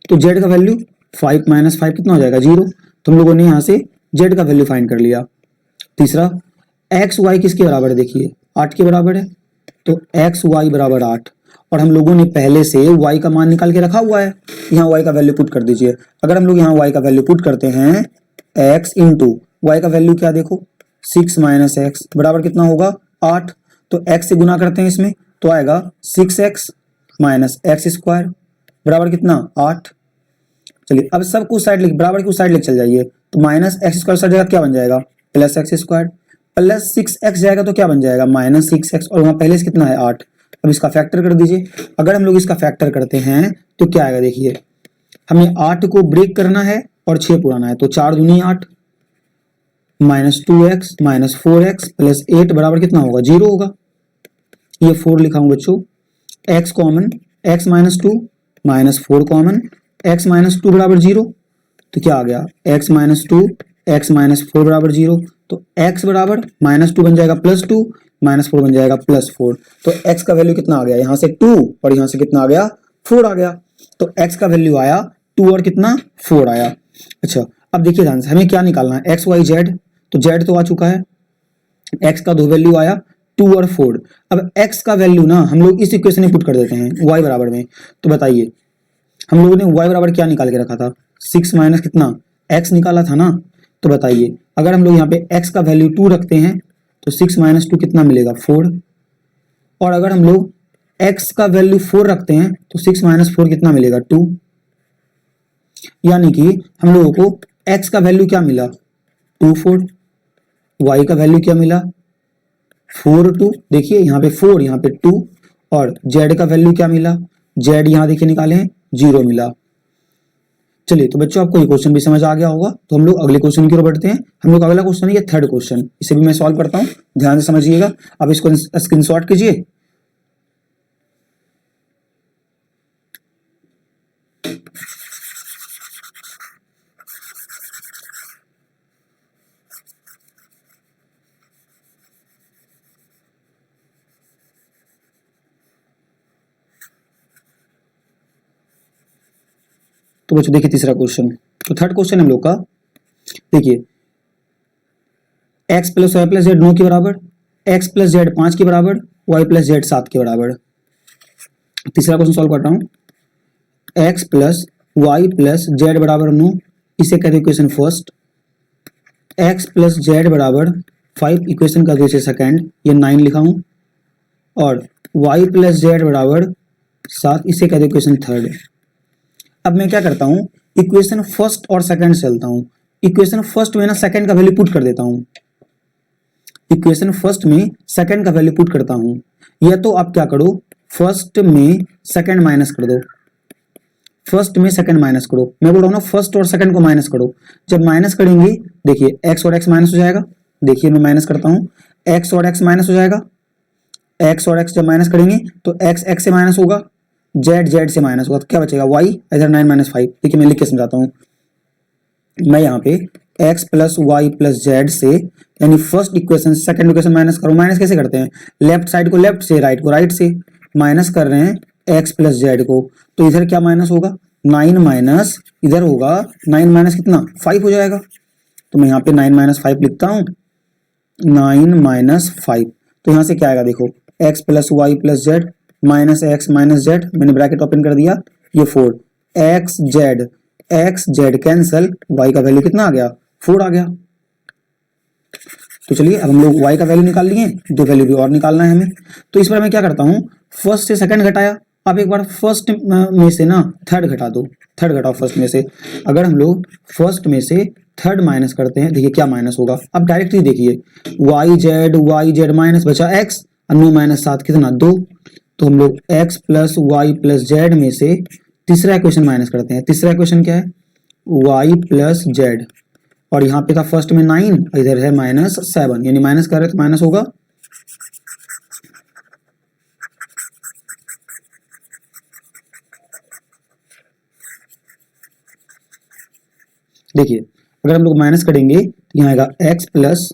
तो जेड का वैल्यू 5 माइनस 5 कितना हो जाएगा 0। तो हम लोगों ने यहाँ से जेड का वैल्यू फाइंड कर लिया। तीसरा एक्स वाई किसके बराबर है, देखिए 8 के बराबर है, तो एक्स वाई बराबर 8। और हम लोगों ने पहले से y का मान निकाल के रखा हुआ है, यहाँ y का वैल्यू पुट कर दीजिए। अगर हम लोग यहाँ y का वैल्यू पुट करते हैं x इंटू वाई का वैल्यू क्या देखो 6 माइनस एक्स बराबर कितना होगा 8। तो x से गुना करते हैं इसमें तो आएगा 6x माइनस एक्स स्क्वायर बराबर कितना 8। चलिए अब सब कुछ साइड लिख, बराबर की उस साइड लेके चल जाइए, तो माइनस एक्स स्क्वायर साइड जाएगा क्या बन जाएगा plus x square, plus 6x जाएगा तो क्या बन जाएगा माइनस 6x, और वहाँ पहले से कितना है 8। अब इसका फैक्टर कर दीजिए। अगर हम लोग इसका फैक्टर करते हैं तो क्या आएगा, देखिए हमें 8 को ब्रेक करना है और 6 पुराना है, तो 4 दूनी 8 minus 2x minus 4x plus 8 बराबर कितना होगा 0 होगा। ये 4 लिखा हूं बच्चों, x common x minus 2 minus 4 common x minus 2 बराबर 0। तो क्या आ गया x माइनस 2 x माइनस 4 बराबर 0। तो x बराबर माइनस 2 बन जाएगा प्लस 2 माइनस 4 बन जाएगा प्लस 4। तो x का वैल्यू कितना आ गया, यहाँ से 2 और यहाँ से कितना आ गया 4 आ गया। तो x का वैल्यू आया 2 और कितना 4 आया। अच्छा अब देखिए ध्यान से हमें क्या निकालना है x y z, तो z तो आ चुका है, x का दो वैल्यू आया 2 और 4। अब x का वैल्यू ना हम लोग इस इक्वेशन में पुट कर देते हैं y बराबर में। तो बताइए हम लोगों ने y बराबर क्या निकाल के रखा था 6 माइनस कितना x निकाला था ना। तो बताइए अगर हम लोग यहाँ पे x का वैल्यू 2 रखते हैं तो 6 माइनस 2 कितना मिलेगा 4, और अगर हम लोग x का वैल्यू 4 रखते हैं तो 6 माइनस 4 कितना मिलेगा 2। यानी कि हम लोगों को x का वैल्यू क्या मिला 2 4, y का वैल्यू क्या मिला 4 2, देखिए यहाँ पे 4 यहाँ पे 2, और z का वैल्यू क्या मिला z यहाँ देखिए निकाले हैं 0 मिला। चलिए तो बच्चों आपको ये क्वेश्चन भी समझ आ गया होगा, तो हम लोग अगले क्वेश्चन की ओर बढ़ते हैं। हम लोग अगला क्वेश्चन है ये थर्ड क्वेश्चन, इसे भी मैं सॉल्व करता हूँ, ध्यान से समझिएगा। अब इसको स्क्रीनशॉट कीजिए। तो बच्चों देखिए तीसरा क्वेश्चन, तो थर्ड क्वेश्चन हम लोग का देखिए x plus y plus z 9 के बराबर, x प्लस जेड 5 के बराबर, y प्लस जेड 7 के बराबर। तीसरा क्वेश्चन सॉल्व कर रहा हूं, x plus y plus z बराबर 9, इसे कहते हैं equation first. x plus z बराबर 5 इक्वेशन का दूसरे सेकेंड, ये 9 लिखा हूं, और y प्लस जेड बराबर 7 इसे कहते हैं इक्वेशन थर्ड। अब मैं क्या करता हूं इक्वेशन फर्स्ट और सेकंड चलता हूं। इक्वेशन फर्स्ट में ना सेकंड का वैल्यू पुट कर देता हूं, इक्वेशन फर्स्ट में सेकंड का वैल्यू पुट करता हूं, या तो आप क्या करो फर्स्ट में सेकंड माइनस कर दो, फर्स्ट में सेकंड माइनस करो। मैं बोल रहा हूं ना फर्स्ट और सेकंड को माइनस करो। जब माइनस करेंगे देखिए x और x माइनस हो जाएगा, देखिए मैं माइनस करता हूं x और x माइनस हो जाएगा, x और x जब माइनस करेंगे तो x x से माइनस होगा, z z से माइनस होगा, तो क्या बचेगा y इधर 9 माइनस 5। देखिए मैं लिख के समझाता हूँ, मैं यहाँ पे x plus y plus z से यानी first equation second equation minus करो। माइनस कैसे करते हैं, लेफ्ट साइड को लेफ्ट से राइट को राइट से, माइनस कर रहे हैं x प्लस जेड को, तो इधर क्या माइनस होगा 9 माइनस इधर होगा 9 माइनस कितना 5 हो जाएगा। तो मैं यहाँ पे 9 माइनस 5 लिखता हूँ, 9 माइनस 5। तो यहाँ से क्या आएगा देखो x plus y plus z minus x minus z, मैंने ब्रैकेट ओपन कर दिया, ये 4 एक्स जेड कैंसल, y का वैल्यू कितना आ गया 4 आ गया। तो चलिए अब हम लोग y का वैल्यू निकाल लिए, दो वैल्यू भी और निकालना है हमें। तो इस बार मैं क्या करता हूँ फर्स्ट से सेकंड घटाया, अब एक बार फर्स्ट में से ना थर्ड घटा दो, थर्ड घटाओ फर्स्ट में से। अगर हम लोग फर्स्ट में से थर्ड माइनस करते हैं देखिए क्या माइनस होगा। अब डायरेक्टली देखिए वाई जेड माइनस बचा x, 9 माइनस 7 कितना 2। तो हम लोग x plus y plus z में से तीसरा इक्वेशन माइनस करते हैं। तीसरा इक्वेशन क्या है, y प्लस जेड, और यहाँ पे था फर्स्ट में 9, इधर है -7, यानी माइनस कर रहे तो माइनस होगा। देखिए अगर हम लोग माइनस करेंगे तो यहाँ आएगा x plus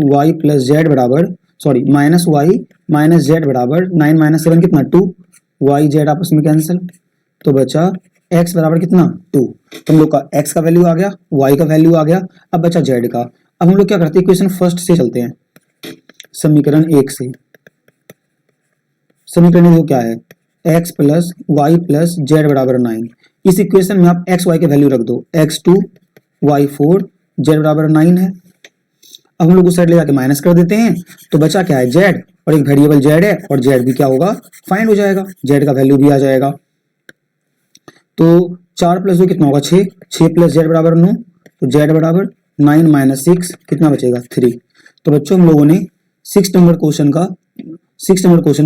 y plus z बराबर, sorry minus y minus z बराबर 9 माइनस 7 कितना 2, वाई जेड आपस में कैंसिल, तो बचा x बराबर कितना 2। तो हम लोग का x का वैल्यू आ गया, y का वैल्यू आ गया, अब बचा z का। अब हम लोग क्या करते हैं, इक्वेशन फर्स्ट से चलते हैं, समीकरण 1 से। समीकरण 2 क्या है, x plus y plus z बराबर 9। इस इक्वेशन में आप x y के वैल्यू रख दो, x2 y4 z बराबर 9 है। अब हम लोग उस साइड ले जाके माइनस कर देते हैं, तो बचा क्या है z, और एक वेरिएबल z है, और z भी क्या होगा फाइंड हो जाएगा, z का वैल्यू भी आ जाएगा। तो 4 प्लस 2 कितना होगा 6, 6 प्लस z बराबर 9, तो z बराबर 9 माइनस 6 कितना बचेगा 3। तो बच्चों हम लोगों ने 6 नंबर क्वेश्चन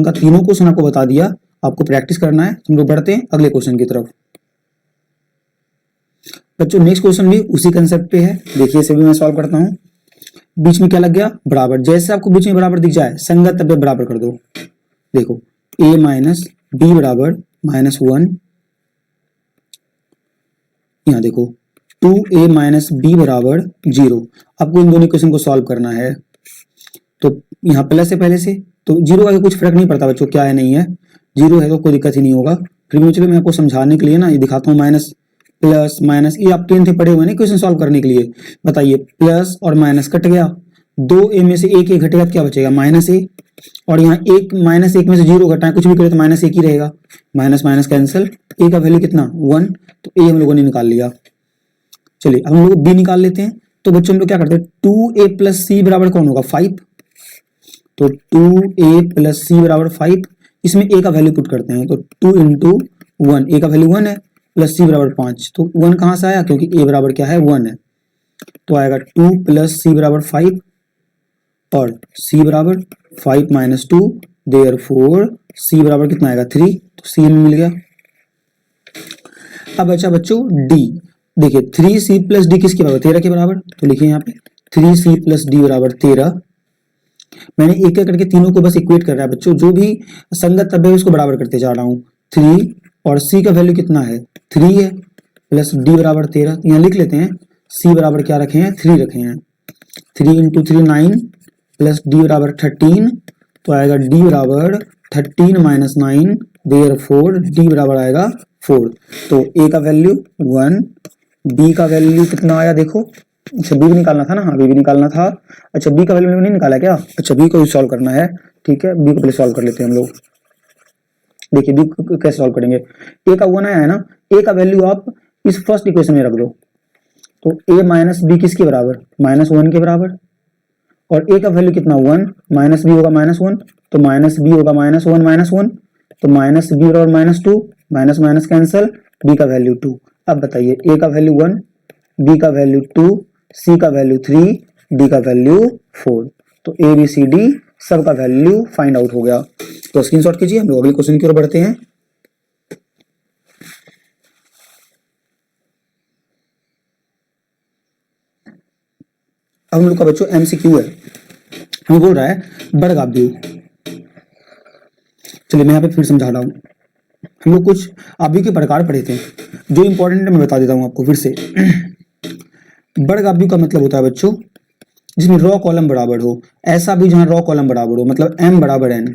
का तीनों क्वेश्चन आपको बता दिया, आपको प्रैक्टिस करना है। हम लोग बढ़ते हैं अगले क्वेश्चन की तरफ। बच्चों नेक्स्ट क्वेश्चन भी उसी कंसेप्ट पे है, देखिए इसे भी मैं सॉल्व करता हूँ। बीच में क्या लग गया बराबर, जैसे आपको बीच में बराबर दिख जाए संगत तब बराबर कर दो। देखो a माइनस बी बराबर -1, यहाँ देखो 2a माइनस बी बराबर 0। आपको इन दोनों इक्वेशन को सॉल्व करना है। तो यहाँ प्लस है पहले से, तो 0 का कुछ फर्क नहीं पड़ता बच्चों, क्या है नहीं है, 0 है तो कोई दिक्कत ही नहीं होगा। फिर भी चलो मैं आपको समझाने के लिए ना ये दिखाता हूँ, माइनस प्लस माइनस, ये आप 10th से पढ़े हुए ना क्वेश्चन सॉल्व करने के लिए। बताइए प्लस और माइनस कट गया, 2a में से एक घटेगा तो क्या बचेगा -a, और यहाँ एक -1 में से 0 घटाएं, कुछ भी करें तो -1 ही रहेगा, माइनस माइनस कैंसिल, a का वैल्यू कितना 1, तो a हम लोगों ने निकाल लिया। चलिए अब हम लोग b निकाल लेते हैं। तो बच्चों हम लोग क्या करते हैं, 2a प्लस c बराबर कौन होगा 5, तो 2a प्लस c बराबर 5, इसमें a का वैल्यू पुट करते हैं, तो 2 इंटू 1, a का वैल्यू 1 है, प्लस c बराबर 5, तो 1 कहाँ से आया, क्योंकि a बराबर क्या है 1 है, तो आएगा 2 प्लस c बराबर 5, और c बराबर 5 माइनस 2, देयरफॉर c बराबर कितना आएगा 3, तो c में मिल गया। अब बचा बच्चों d, देखिए 3c प्लस d किसके बराबर 13 के बराबर, तो लिखिए यहाँ पे 3c प्लस d बराबर 13। मैंने एक एक करके तीनों को बस इक्वेट कर रहा है बच्चों, जो भी संगत तब है उसको बराबर करते जा रहा हूँ। 3 और c का वैल्यू कितना है 3 है, प्लस d बराबर 13, यहाँ लिख लेते हैं c बराबर क्या रखे हैं 3 रखे हैं, 3 इंटू 3 9, प्लस d बराबर 13, तो आएगा d बराबर 13 माइनस 9, देयरफॉर d बराबर आएगा 4। तो a का वैल्यू 1, b का वैल्यू कितना आया देखो, अच्छा b भी निकालना था ना, हाँ b भी निकालना था, अच्छा b का वैल्यू नहीं निकाला क्या, अच्छा b को भी सॉल्व करना है, ठीक है b को पहले सॉल्व कर लेते हैं हम लोग। देखिए b को कैसे सॉल्व करेंगे, a का 1 आया है ना, a का वैल्यू आप इस फर्स्ट इक्वेशन में रख दो, तो a माइनस बी किसके बराबर -1 के बराबर, और a का वैल्यू कितना 1, माइनस बी होगा -1, तो माइनस बी होगा -1, तो माइनस बी बराबर -2, माइनस माइनस कैंसिल, b का वैल्यू 2। अब बताइए a का वैल्यू 1, b का वैल्यू 2, c का वैल्यू 3, d का वैल्यू 4, तो a b c d सब का वैल्यू फाइंड आउट हो गया। तो स्क्रीनशॉट कीजिए, हम लोग अगले क्वेश्चन की ओर बढ़ते हैं। अब हम लोग का बच्चों एमसीक्यू है, हमें बोल रहा है वर्गाव्यू। चलिए मैं यहाँ पे फिर समझा रहा हूँ, हम लोग कुछ आव्यूह के प्रकार पढ़े थे, जो इंपॉर्टेंट है मैं बता देता हूँ आपको फिर से। वर्गाव्यू का मतलब होता है बच्चों जिसमें रॉ कॉलम बराबर हो, ऐसा भी जहाँ रॉ कॉलम बराबर हो, मतलब m बराबर n,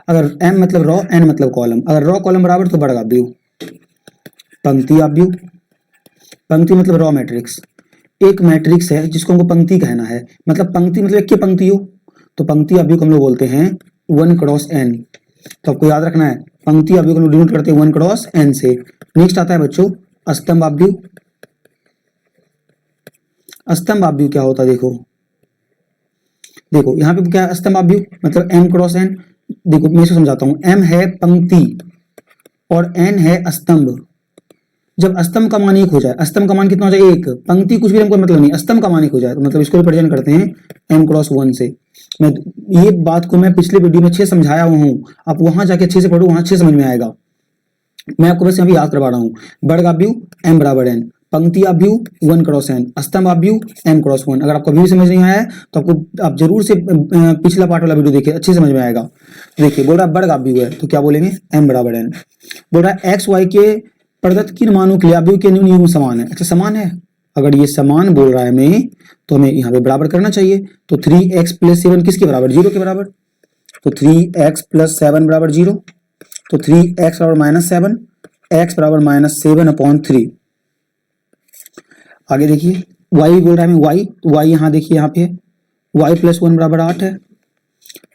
अगर m मतलब रॉ n मतलब कॉलम, अगर रॉ कॉलम बराबर तो वर्गाव्यू। पंक्ति आव्यूह, पंक्ति मतलब रॉ मैट्रिक्स, एक मैट्रिक्स है जिसको हमको पंक्ति कहना है, मतलब पंक्ति मतलब एक की पंक्ति हो, तो पंक्ति आव्यूह को हम लोग बोलते हैं 1 क्रॉस n। तो आपको याद रखना है पंक्ति आव्यूह को हम डिनोट करते हैं 1 क्रॉस n से। नेक्स्ट आता है बच्चों स्तंभ आव्यूह। स्तंभ आव्यूह क्या होता है देखो, देखो यहाँ पे क्या है स्तंभ आव्यूह मतलब m क्रॉस n। देखो मैं इसको समझाता हूँ, m है पंक्ति और n है स्तंभ। जब स्तंभ का मान 1 हो जाए, स्तंभ का मान कितना हो जाए 1, पंक्ति कुछ भी हमको मतलब नहीं, स्तंभ का मान 1 हो जाए तो मतलब इसको रिप्रेजेंट करते हैं m क्रॉस 1 से। मैं ये बात को मैं पिछले वीडियो में अच्छे समझाया हुआ हूँ, आप वहां जाके अच्छे से पढ़ो, वहां अच्छे समझ में आएगा। मैं आपको बस यहाँ पे याद करवा रहा हूँ। वर्ग आव्यूह m बराबर n, पंक्ति आव्यूह 1 क्रॉस n, स्तंभ आव्यूह m क्रॉस 1। अगर आपको अभी भी समझ नहीं आया है तो आप जरूर से पिछला पार्ट वाला वीडियो देखिए, अच्छे समझ में आएगा। देखिए बोल रहा है वर्ग आव्यूह है तो क्या बोलेंगे, m बराबर n। बोल रहा है x y के प्रदत्त किन मानों के लिए आव्यूह के निम्न युग्म समान है। अच्छा समान है, अगर ये समान बोल रहा है हमें तो हमें यहाँ पे बराबर करना चाहिए। तो 3x + 7 किसके बराबर, 0 के बराबर। तो 3x + 7 बराबर 0, तो 3x बराबर -7, x बराबर -7/3। आगे देखिए y बोल रहा है हमें y, तो y यहाँ देखिए यहाँ पे y + 1 बराबर 8 है,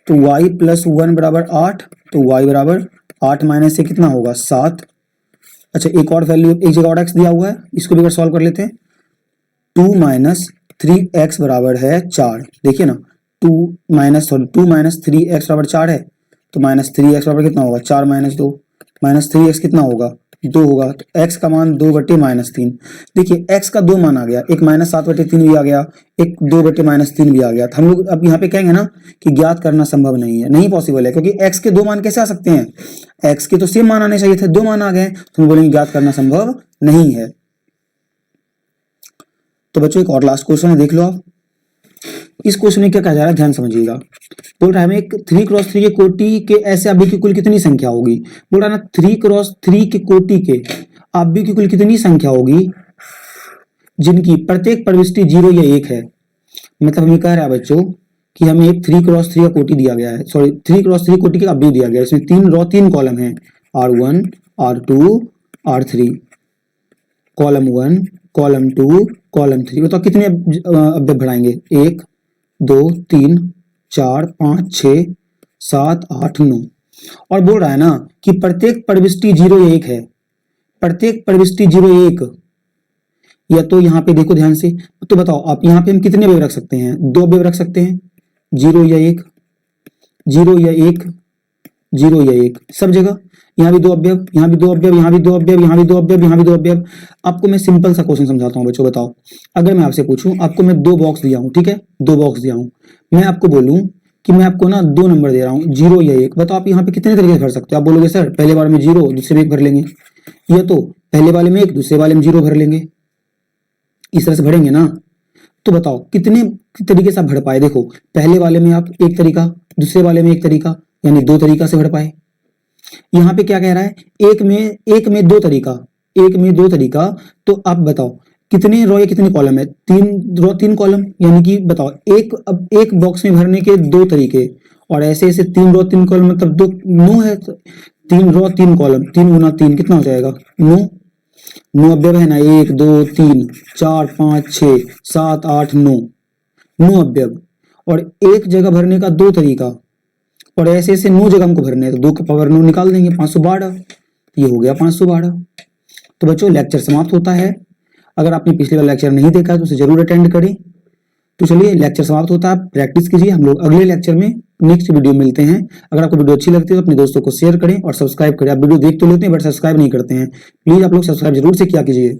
तो y + 1 बराबर 8, तो y बराबर 8 - से कितना होगा 7। अच्छा एक और वैल्यू, एक जगह और x दिया हुआ है, इसको भी अगर सॉल्व कर लेते हैं। 2 - 3x बराबर है 4। देखिए ना 2 - 3x बराबर 4 है, तो -3x बराबर कितना होगा 4 - 2, -3x कितना होगा 2 होगा, तो x का मान 2/-3। देखिए x का 2 मान आ गया, एक -7/3 भी आ गया, एक 2/-3 भी आ गया। तो हम लोग अब यहाँ पे कहेंगे ना कि ज्ञात करना संभव नहीं है, नहीं पॉसिबल है, क्योंकि x के 2 मान कैसे आ सकते हैं, x के तो सेम मान आने चाहिए थे, 2 मान आ गए, तो हम बोलेंगे ज्ञात करना संभव नहीं है। तो बच्चों एक और लास्ट क्वेश्चन है, देख लो आप। इस क्वेश्चन में क्या कहा जा रहा है, ध्यान समझिएगा। बोल रहा है हमें 3x3 के कोटि के ऐसे आव्यूह की कुल कितनी संख्या होगी। बोल रहा है ना 3x3 के कोटि के आव्यूह की कुल कितनी संख्या होगी जिनकी प्रत्येक प्रविष्टि 0 या 1 है। मतलब हमें कह रहा है बच्चों कि हमें एक 3x3 का कोटि दिया गया है, सॉरी 3x3 कोटि का आव्यूह दिया गया है, इसमें 3 रो 3 कॉलम है, R1 R2 R3, column 1 column 2 column 3। बताओ कितने अवयव बढ़ाएंगे, 1 2 3 4 5 6 7 8 9। और बोल रहा है ना कि प्रत्येक प्रविष्टि 0 या 1 है, प्रत्येक प्रविष्टि 0 या 1, या तो यहाँ पे देखो ध्यान से। तो बताओ आप यहाँ पे हम कितने अवयव रख सकते हैं, 2 अवयव रख सकते हैं, 0 या 1, 0 या 1, 0 या 1, सब जगह। यहाँ भी 2 अवयव, यहाँ भी 2 अवयव, यहाँ भी 2 अवयव, यहाँ भी 2 अवयव, यहाँ भी 2 अवयव। आपको मैं सिंपल सा क्वेश्चन समझाता हूँ बच्चों। बताओ अगर मैं आपसे पूछूं, आपको मैं 2 बॉक्स दिया हूँ, ठीक है 2 बॉक्स दिया हूँ, मैं आपको बोलूं कि मैं आपको ना 2 नंबर दे रहा हूँ, 0 या 1। बताओ आप यहाँ पे कितने तरीके से भर सकते हो। आप बोलोगे सर पहले बार में 0 दूसरे में 1 भर लेंगे, या तो पहले वाले में 1 दूसरे वाले में 0 भर लेंगे, इस तरह से भरेंगे ना। तो बताओ कितने तरीके से आप भर पाए। देखो पहले वाले में आप एक तरीका, दूसरे वाले में एक तरीका, यानी 2 तरीका से भर पाए। यहाँ पे क्या कह रहा है, एक में 2 तरीका, एक में 2 तरीका। तो आप बताओ कितने रो या कितने कॉलम है, 3 रो 3 कॉलम, यानी कि बताओ अब एक बॉक्स में भरने के 2 तरीके, और ऐसे ऐसे 3 रो 3 कॉलम मतलब 2 9 है, 3 रो 3 कॉलम, 3 गुना 3 कितना हो जाएगा 9। 9 अवयव है ना, 1 2 3 4 5 6 7 8 9, 9 अवयव। और एक जगह भरने का 2 तरीका, और ऐसे ऐसे 9 जगह हमको भरने हैं, तो 2 का पावर 9 निकाल देंगे, 512। ये हो गया 512। तो बच्चों लेक्चर समाप्त होता है। अगर आपने पिछले वाला लेक्चर नहीं देखा तो उसे जरूर अटेंड करें। तो चलिए लेक्चर समाप्त होता है, प्रैक्टिस कीजिए। हम लोग अगले लेक्चर में नेक्स्ट वीडियो मिलते हैं। अगर आपको वीडियो अच्छी लगती है तो अपने दोस्तों को शेयर करें और सब्सक्राइब करें। आप वीडियो देख तो लेते हैं बट सब्सक्राइब नहीं करते हैं, प्लीज आप लोग सब्सक्राइब जरूर से किया कीजिए।